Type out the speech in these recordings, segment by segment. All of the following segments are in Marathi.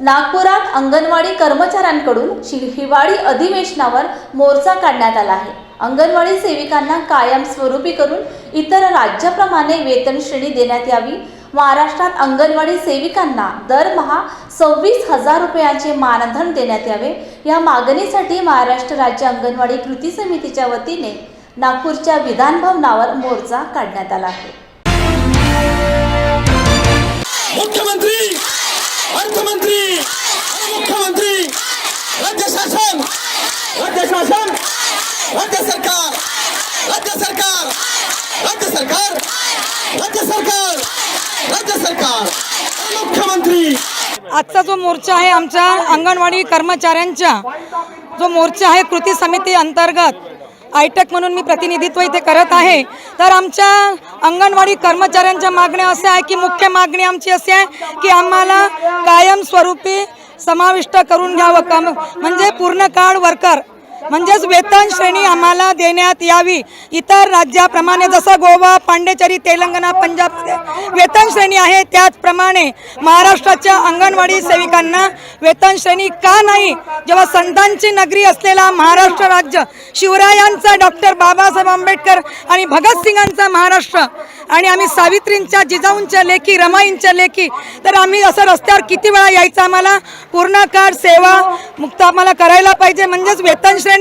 नागपुरात अंगणवाडी कर्मचाऱ्यांकडून हिवाळी अधिवेशनावर मोर्चा काढण्यात आला आहे। अंगणवाडी सेविकांना कायमस्वरूपी करून इतर राज्याप्रमाणे वेतन श्रेणी देण्यात यावी। महाराष्ट्रात अंगणवाडी सेविकांना दरमहा 26,000 रुपयांचे मानधन देण्यात यावे। या मागणीसाठी महाराष्ट्र राज्य अंगणवाडी कृती समितीच्या वतीने नागपूरच्या विधान भवनावर मोर्चा काढण्यात आला आहे। मुख्यमंत्री, अर्थमंत्री, मुख्यमंत्री, राज्य शासन, राज्य सरकार, राज्य सरकार, राज्य सरकार, मुख्यमंत्री। आजचा जो मोर्चा आहे आमच्या अंगणवाडी कर्मचाऱ्यांचा जो मोर्चा आहे कृती समिती अंतर्गत आयटेक म्हणून मी प्रतिनिधित्व इथे करत आहे। तर आमच्या अंगणवाडी कर्मचाऱ्यांच्या मागण्या अशा आहे की मुख्य मागणी आमची अशी आहे की आम्हाला कायमस्वरूपी समाविष्ट करून घ्यावं, म्हणजे पूर्णकाळ वर्कर म्हणजेच वेतन श्रेणी आम्हाला देण्यात यावी। इतर राज्याप्रमाणे जसं गोवा, पांडेचेरी, तेलंगणा, पंजाबमध्ये वेतन श्रेणी आहे त्याचप्रमाणे महाराष्ट्राच्या अंगणवाडी सेविकांना वेतन श्रेणी का नाही? जेव्हा संतांची नगरी असलेला महाराष्ट्र राज्य, शिवरायांचा डॉक्टर बाबासाहेब आंबेडकर आणि भगतसिंगांचा महाराष्ट्र, आणि आम्ही सावित्रींच्या, जिजाऊंच्या लेकी, रमाईंच्या लेकी, तर आम्ही असं रस्त्यावर किती वेळा यायचं? आम्हाला पूर्णकाळ सेवा मुक्त आम्हाला करायला पाहिजे। म्हणजेच वेतन श्रेणी,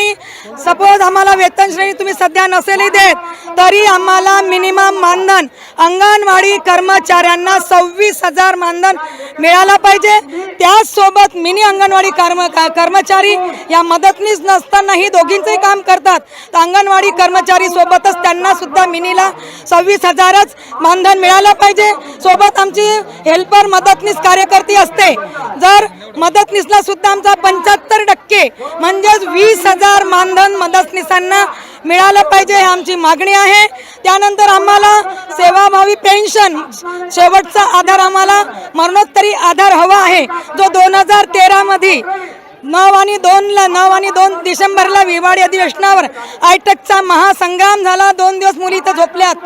सपोज आम्हाला वेतन श्रेणी तुम्ही सध्या नसेलही देत तरी आम्हाला मिनिमम मानधन अंगणवाडी कर्मचाऱ्यांना 26,000 मानधन मिळाला पाहिजे। त्याचसोबत मिनी अंगणवाडी कर्मचारी या मदतनीस नसतानाही दोघींचंही काम करतात, तर अंगणवाडी कर्मचारी सोबतच त्यांना सुद्धा मिनीला 26,000च मानधन मिळालं पाहिजे। सोबत आमची हेल्पर मदतनीस कार्यकर्ती असते, जर मदतनीसला सुद्धा आमचा 75% म्हणजेच 20,000 मानधन मदतनीसांना मिळालं पाहिजे, ही आमची मागणी आहे। त्यानंतर आम्हाला सेवाभावी पेन्शन शेवटचा आधार आम्हाला मरणोत्तरी आधार हवा आहे, जो 2013 मध्ये 9 आणि 2 डिसेंबरला हिवाळी अधिवेशनावर आयटेकचा महासंग्राम झाला। 2 दिवस मुली इथं झोपल्यात,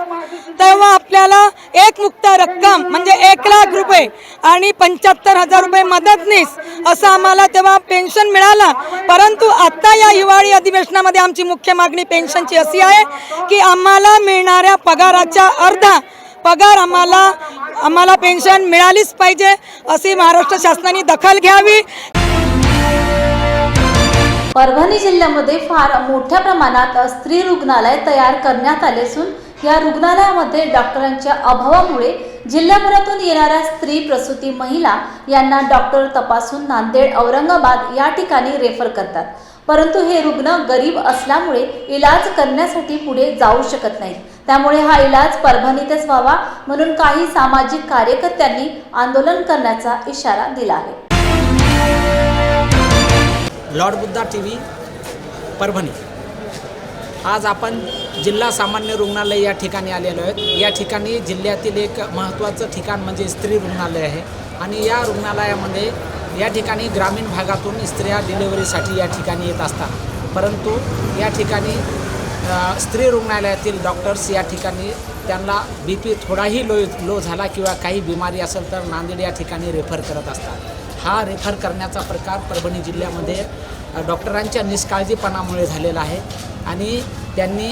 तेव्हा आपल्याला एक मुक्त रक्कम म्हणजे 1 लाख रुपये आणि 75,000 रुपये मदतनीस असं आम्हाला तेव्हा पेन्शन मिळाला। परंतु आता या हिवाळी अधिवेशनामध्ये आमची मुख्य मागणी पेन्शनची अशी आहे की आम्हाला मिळणाऱ्या पगाराच्या अर्धा पगार आम्हाला पेन्शन मिळालीच पाहिजे, अशी महाराष्ट्र शासनाने दखल घ्यावी। परभणी जिल्ह्यामध्ये फार मोठ्या प्रमाणात स्त्री रुग्णालय तयार करण्यात आले असून या रुग्णालयामध्ये डॉक्टरांच्या अभावामुळे जिल्ह्याभरातून येणाऱ्या स्त्री प्रसूती महिला यांना डॉक्टर तपासून नांदेड, औरंगाबाद या ठिकाणी रेफर करतात। परंतु हे रुग्ण गरीब असल्यामुळे इलाज करण्यासाठी पुढे जाऊ शकत नाहीत, त्यामुळे हा इलाज परभणीतच व्हावा म्हणून काही सामाजिक कार्यकर्त्यांनी आंदोलन करण्याचा इशारा दिला आहे। Lord Buddha TV Parbhani. आज आपण जिल्हा सामान्य रुग्णालय या ठिकाणी आलेलो आहेत। या ठिकाणी जिल्ह्यातील एक महत्त्वाचं ठिकाण म्हणजे स्त्री रुग्णालय आहे आणि या रुग्णालयामध्ये या ठिकाणी ग्रामीण भागातून स्त्रिया डिलिव्हरीसाठी या ठिकाणी येत असतात, परंतु या ठिकाणी स्त्री रुग्णालयातील डॉक्टर्स या ठिकाणी त्यांना BP थोडाही लो झाला किंवा काही बिमारी असेल तर नांदेड या ठिकाणी रेफर करत असतात। हा रेफर करण्याचा प्रकार परभणी जिल्ह्यामध्ये डॉक्टरांच्या निष्काळजीपणामुळे झालेला आहे आणि त्यांनी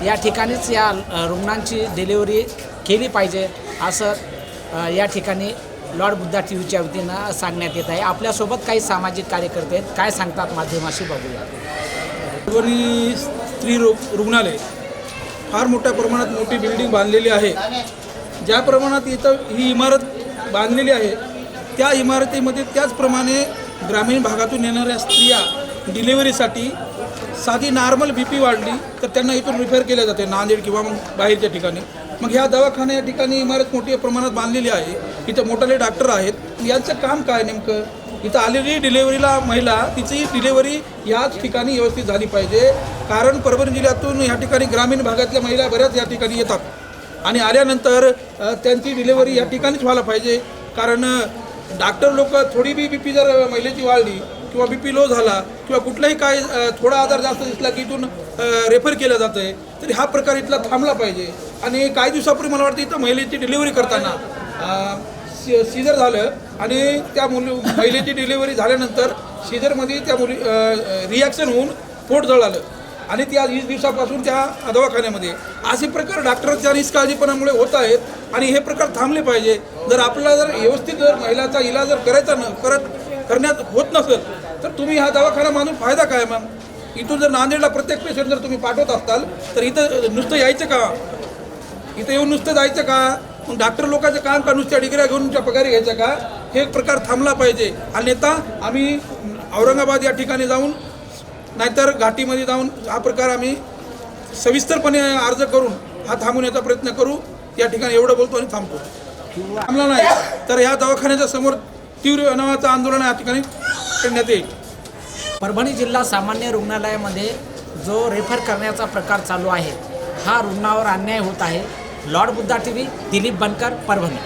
या ठिकाणीच या रुग्णांची डिलिव्हरी केली पाहिजे असं या ठिकाणी लॉर्ड बुद्धा टीव्हीच्या वतीनं सांगण्यात येत आहे। आपल्यासोबत काही सामाजिक कार्यकर्ते आहेत, काय सांगतात माध्यमाशी बघूया। परभणी स्त्री रुग्णालय फार मोठ्या प्रमाणात मोठी बिल्डिंग बांधलेली आहे। ज्या प्रमाणात इथं ही इमारत बांधलेली आहे त्या इमारतीमध्ये त्याचप्रमाणे ग्रामीण भागातून येणाऱ्या स्त्रिया डिलिव्हरीसाठी साधी नॉर्मल BP वाढली तर त्यांना इथून रिफर केले जाते नांदेड किंवा मग बाहेरच्या ठिकाणी। मग ह्या दवाखान्या या ठिकाणी इमारत मोठ्या प्रमाणात बांधलेली आहे, इथं मोठाले डॉक्टर आहेत। यांचं काम काय नेमकं? इथं आलेली डिलिव्हरीला महिला तिची डिलिव्हरी याच ठिकाणी व्यवस्थित झाली पाहिजे, कारण परभणी जिल्ह्यातून या ठिकाणी ग्रामीण भागातल्या महिला बऱ्याच या ठिकाणी येतात आणि आल्यानंतर त्यांची डिलिव्हरी या ठिकाणीच व्हायला पाहिजे। कारण डॉक्टर लोक थोडी बी BP जर महिलेची वाढली किंवा BP लो झाला किंवा कुठलाही काय थोडा आजार जास्त दिसला की इथून रेफर केलं जातं आहे, तरी हा प्रकार इथला थांबला पाहिजे। आणि काही दिवसापूर्वी मला वाटतं इथं महिलेची डिलिव्हरी करताना सीझर झालं आणि त्या महिलेची डिलिव्हरी झाल्यानंतर सीझरमध्ये त्या रिॲक्शन होऊन पोट जळालं आणि ती आज 20 दिवसापासून त्या दवाखान्यामध्ये. असे प्रकार डॉक्टरांच्या निष्काळजीपणामुळे होत आहेत आणि हे प्रकार थांबले पाहिजे. जर आपल्याला जर व्यवस्थित जर महिलाचा इलाज जर करण्यात होत नसेल तर तुम्ही हा दवाखाना मानून फायदा काय मग? इथून जर नांदेडला प्रत्येक पेशंट जर तुम्ही पाठवत असाल तर इथं नुसतं यायचं का? इथं येऊन नुसतं जायचं का? मग डॉक्टर लोकांचं काम का नुसत्या डिग्र्या घेऊन तुमच्या पगारी घ्यायचा का? हे प्रकार थांबला पाहिजे. अन्यथा आम्ही औरंगाबाद या ठिकाणी जाऊन नाहीतर घाटीमध्ये जाऊन हा प्रकार आम्ही सविस्तरपणे अर्ज करून हा थांबवण्याचा प्रयत्न करू. या ठिकाणी एवढं बोलतो आणि थांबतो. थांबला नाही तर या दवाखान्याच्या समोर तीव्र नावाचं आंदोलन या ठिकाणी करण्यात येईल. परभणी जिल्हा सामान्य रुग्णालयामध्ये जो रेफर करण्याचा प्रकार चालू आहे हा रुग्णावर अन्याय होत आहे. लॉर्ड बुद्धा TV, दिलीप बनकर, परभणी.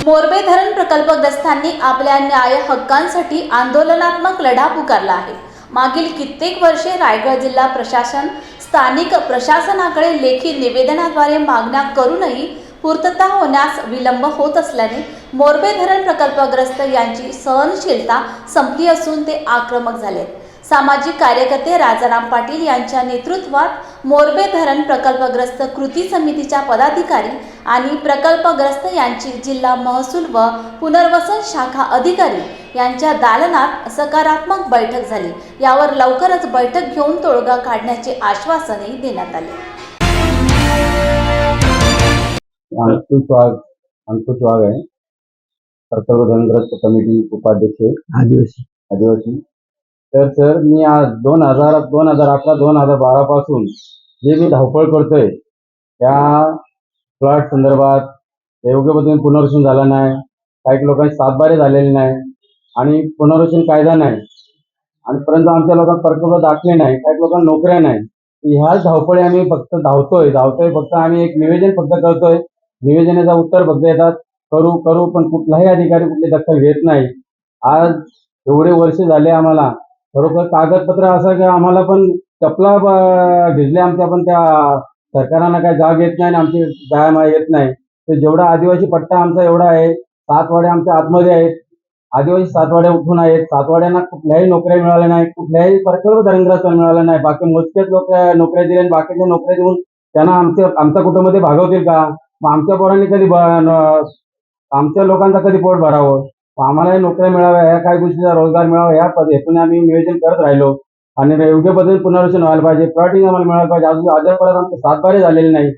मोरबे धरण प्रकल्पग्रस्तांनी आपल्या न्याय हक्कांसाठी आंदोलनात्मक लढा पुकारला आहे. मागील कित्येक वर्षे रायगड जिल्हा प्रशासन स्थानिक प्रशासनाकडे लेखी निवेदनाद्वारे मागण्या करूनही पूर्तता होण्यास विलंब होत असल्याने मोरबे धरण प्रकल्पग्रस्त यांची सहनशीलता संपली असून ते आक्रमक झालेत. सामाजिक कार्यकर्ते राजाराम पाटील यांच्या नेतृत्वात मोरबे धरण प्रकल्पग्रस्त कृती समितीच्या पदाधिकारी आणि प्रकल्पग्रस्त यांची जिल्हा महसूल व पुनर्वसन शाखा अधिकारी यांच्या दालनात सकारात्मक बैठक झाली. यावर लवकरच बैठक घेऊन तोडगा काढण्याचे आश्वासनही देण्यात आले. अंकुश वाघ आहे, प्रकल्प धनग्रस्त कमिटी उपाध्यक्ष आदिवासी. तर सर मी आज 2011-2012 पासून जे मी धावपळ करतोय त्या प्लॉट संदर्भात योग्य पद्धतीने पुनर्वसन झालं नाही, काही लोकांचे सातबारे झालेले नाही आणि पुनर्वसन कायदा नाही आणि परंतु आमच्या लोकांना प्रकल्प दाखले नाही, काही लोकांना नोकऱ्या नाही. ह्याच धावपळी आम्ही फक्त धावतोय फक्त आम्ही एक निवेदन फक्त करतोय. निवेदनाचा उत्तर फक्त येतात करू पण कुठलाही अधिकारी कुठली दखल घेत नाही. आज एवढे वर्ष झाले आम्हाला खरोखर कागदपत्र असं की आम्हाला पण चपला भिजले आमच्या, पण त्या सरकारांना काही जाग येत नाही आणि आमची जायमा येत नाही. तर जेवढा आदिवासी पट्टा आमचा एवढा आहे, 7 वाड्या आमच्या आतमध्ये आहेत, आदिवासी 7 वाड्या उठून आहेत. 7 वाड्यांना कुठल्याही नोकऱ्या मिळाल्या नाही, कुठल्याही प्रकल्प धरणग्रस्त मिळाला नाही. बाकी मोजकेच लोक नोकऱ्या दिल्या आणि बाकीच्या नोकऱ्या देऊन त्यांना आमच्या कुटुंबामध्ये भागवतील का? मग आमच्या पोरांनी कधी आमच्या लोकांचा कधी पोट भरावं? आम्हालाही नोकऱ्या मिळाव्या, ह्या काही गोष्टीचा रोजगार मिळावा या हेतूने आम्ही निवेदन करत राहिलो आणि योग्य पद्धतीने पुनर्वसन व्हायला पाहिजे, प्लॉटिंग आम्हाला मिळायला पाहिजे. अजून परत आमचे सातबारे झालेले नाही,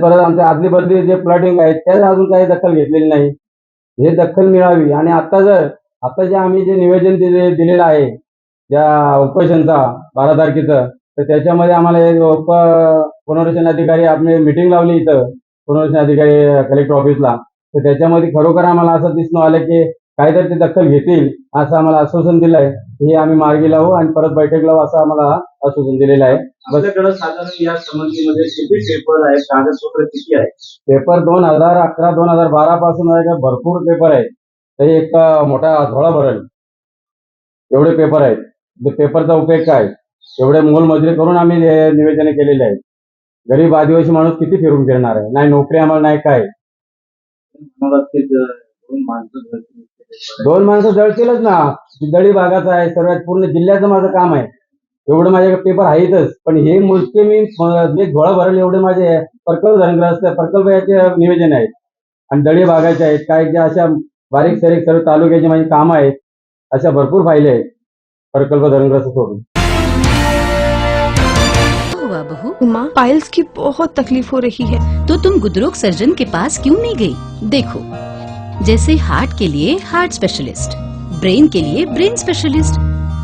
परत आमच्या आदली बदली जे प्लॉटिंग आहेत त्या अजून काही दखल घेतलेली नाही. हे दखल मिळावी आणि आता जे आम्ही जे निवेदन दिलेलं आहे ज्या उपोषणचा 12 तारखेचं, तर त्याच्यामध्ये आम्हाला पुनर्वसन अधिकारी आपली मीटिंग लावली इथं पुनर्वसन अधिकारी कलेक्टर ऑफिसला. तर त्याच्यामध्ये खरोखर आम्हाला असं दिसून आलं की काहीतरी ते दखल घेतील असं आम्हाला आश्वासन दिलं आहे. हे आम्ही मार्गी लावू आणि परत बैठक लावू असं आम्हाला आश्वासन दिलेलं आहे. आपल्याकडे साधारण या समितीमध्ये किती पेपर आहेत, कागदपत्र किती आहे? पेपर 2011-2012 पासून भरपूर पेपर आहेत. ते एक मोठा झोळा भरेल एवढे पेपर आहेत. पेपरचा उपयोग काय? एवढे मोलमजुरी करून आम्ही निवेदन केलेले आहेत. गरीब आदिवासी माणूस किती फिरून फिरणार आहे? नाही नोकरी आम्हाला नाही काय. 2 माणसं जळतीलच ना. दळी भागाचा आहे, सर्वात पूर्ण जिल्ह्याचं माझं काम आहे. एवढं माझ्याकडे पेपर आहेतच, पण हे मोजके मी जे झोळा भरेल एवढे माझे प्रकल्प धरणग्रस्त प्रकल्प याचे निवेदन आहेत आणि दळी भागाचे आहेत. काही ज्या अशा बारीक सारीक सर्व तालुक्याची माझी कामं आहेत, अशा भरपूर फायले आहेत प्रकल्प धरणग्रस्त सोडून. हुआ बहू? माँ, पाइल्स की बहुत तकलीफ हो रही है। तो तुम गुदरोग सर्जन के पास क्यों नहीं गई? देखो, जैसे हार्ट के लिए हार्ट स्पेशलिस्ट, ब्रेन के लिए ब्रेन स्पेशलिस्ट,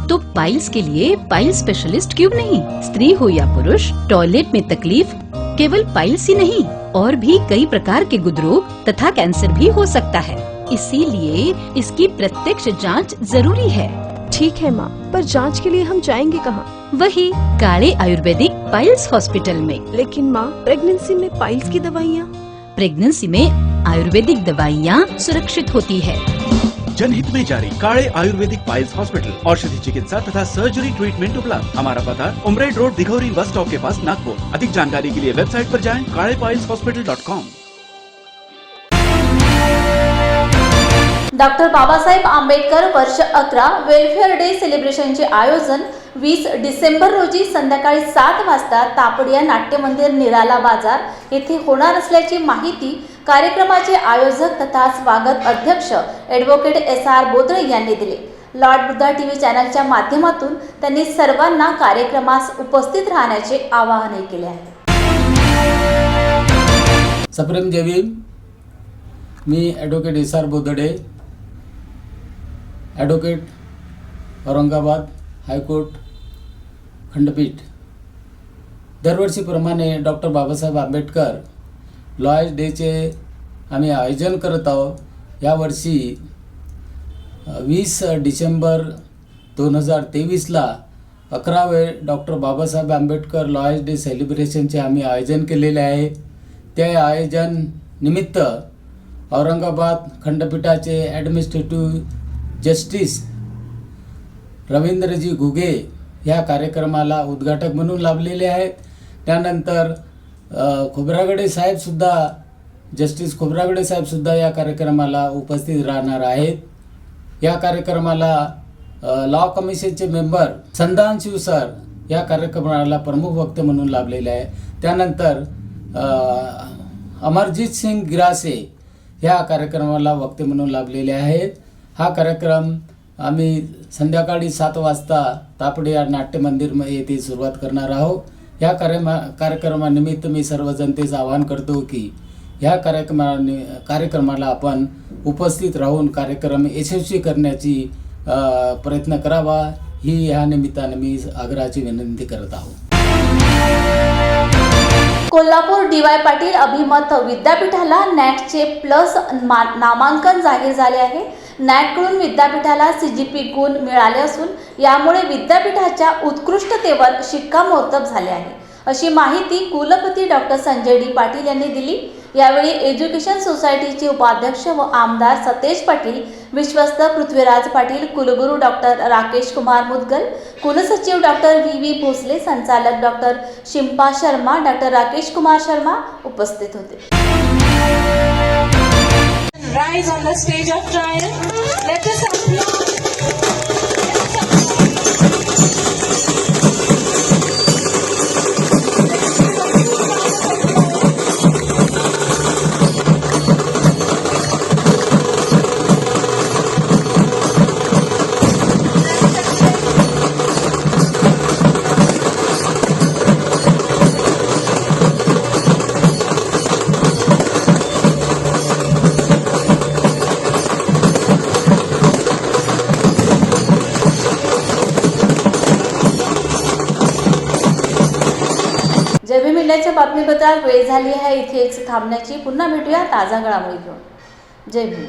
तो पाइल्स के लिए पाइल स्पेशलिस्ट क्यों नहीं? स्त्री हो या पुरुष, टॉयलेट में तकलीफ केवल पाइल्स ही नहीं, और भी कई प्रकार के गुदरोग तथा कैंसर भी हो सकता है। इसीलिए इसकी प्रत्यक्ष जांच जरूरी है। ठीक है माँ, पर जांच के लिए हम जाएंगे कहाँ? वही काले आयुर्वेदिक पाइल्स हॉस्पिटल में। लेकिन माँ, प्रेगनेंसी में पाइल्स की दवाइयाँ? प्रेगनेंसी में आयुर्वेदिक दवाइयाँ सुरक्षित होती है। जनहित में जारी काले आयुर्वेदिक पाइल्स हॉस्पिटल, औषधि चिकित्सा तथा सर्जरी ट्रीटमेंट उपलब्ध। हमारा पता उमरेड रोड, दिघौरी बस स्टॉप के पास, नागपुर। अधिक जानकारी के लिए वेबसाइट पर जाएं kalepileshhospital.com। डॉक्टर बाबासाहेब आंबेडकर वर्ष 11 वेलफेअर डे सेलिब्रेशनचे आयोजन 20 डिसेंबर रोजी संध्याकाळी 7 वाजता तापडिया नाट्यमंदिर निराला बाजार येथे होणार असल्याची माहिती कार्यक्रमाचे आयोजक तथा स्वागत अध्यक्ष ॲडव्होकेट SR बोदळे यांनी दिली. लॉर्ड बुद्धा टीव्ही चॅनलच्या माध्यमातून त्यांनी सर्वांना कार्यक्रमास उपस्थित राहण्याचे आवाहनही केले आहे. सप्रेम जय भीम. मी advocate SR Bodade, advocate Aurangabad high court खंडपीठ. दरवर्षीप्रमाणे डॉक्टर बाबासाहेब आंबेडकर लॉयर्स डेचे आम्ही आयोजन करत आहोत. यावर्षी 20 डिसेंबर 2023ला 11वे doctor Babasaheb Ambedkar lawyers day सेलिब्रेशनचे आम्ही आयोजन केलेले आहे. त्या आयोजन निमित्त औरंगाबाद खंडपीठाचे ॲडमिनिस्ट्रेटिव्ह जस्टिस रवींद्रजी घुगे ह्या कार्यक्रमाला उद्घाटक म्हणून लाभलेले आहेत. त्यानंतर खोब्रागडे साहेबसुद्धा जस्टिस खोब्रागडे साहेबसुद्धा या कार्यक्रमाला उपस्थित राहणार आहेत. या कार्यक्रमाला लॉ कमिशनचे मेंबर संधानशिव सर या कार्यक्रमाला प्रमुख वक्ते म्हणून लाभलेले आहे. त्यानंतर अमरजीत सिंग गिरासे ह्या कार्यक्रमाला वक्ते म्हणून लाभलेले आहेत. हा कार्यक्रम आम्ही संध्याकाळी 7 वाजता तापडिया नाट्यमंदिर येथे सुरुवात करणार आहोत. ह्या कार्यक्रमानिमित्त मी सर्व जनतेचं आवाहन करतो की ह्या कार्यक्रमाला आपण उपस्थित राहून कार्यक्रम यशस्वी करण्याची प्रयत्न करावा ही ह्या निमित्ताने मी आग्रहाची विनंती करत आहोत. कोल्हापूर DY पाटील अभिमत विद्यापीठाला नॅकचे प्लस नामांकन जाहीर झाले आहे. नॅककडून विद्यापीठाला CGP गुण मिळाले असून यामुळे विद्यापीठाच्या उत्कृष्टतेवर शिक्कामोर्तब झाले आहे, अशी माहिती कुलपती डॉक्टर संजय D पाटील यांनी दिली. यावेळी एज्युकेशन सोसायटीचे उपाध्यक्ष व आमदार सतेज पाटील, विश्वस्त पृथ्वीराज पाटील, कुलगुरू डॉक्टर राकेश कुमार मुदगल, कुलसचिव डॉक्टर VV भोसले, संचालक डॉक्टर शिंपा शर्मा, डॉक्टर राकेश कुमार शर्मा उपस्थित होते. Rise on the stage of triumph. Let us applaud. जय भीम इंडियाच्या बातमीपत्रात वेळ झाली आहे इथे एक थांबण्याची. पुन्हा भेटूया ताजा घडामोडी घेऊन. जय भीम.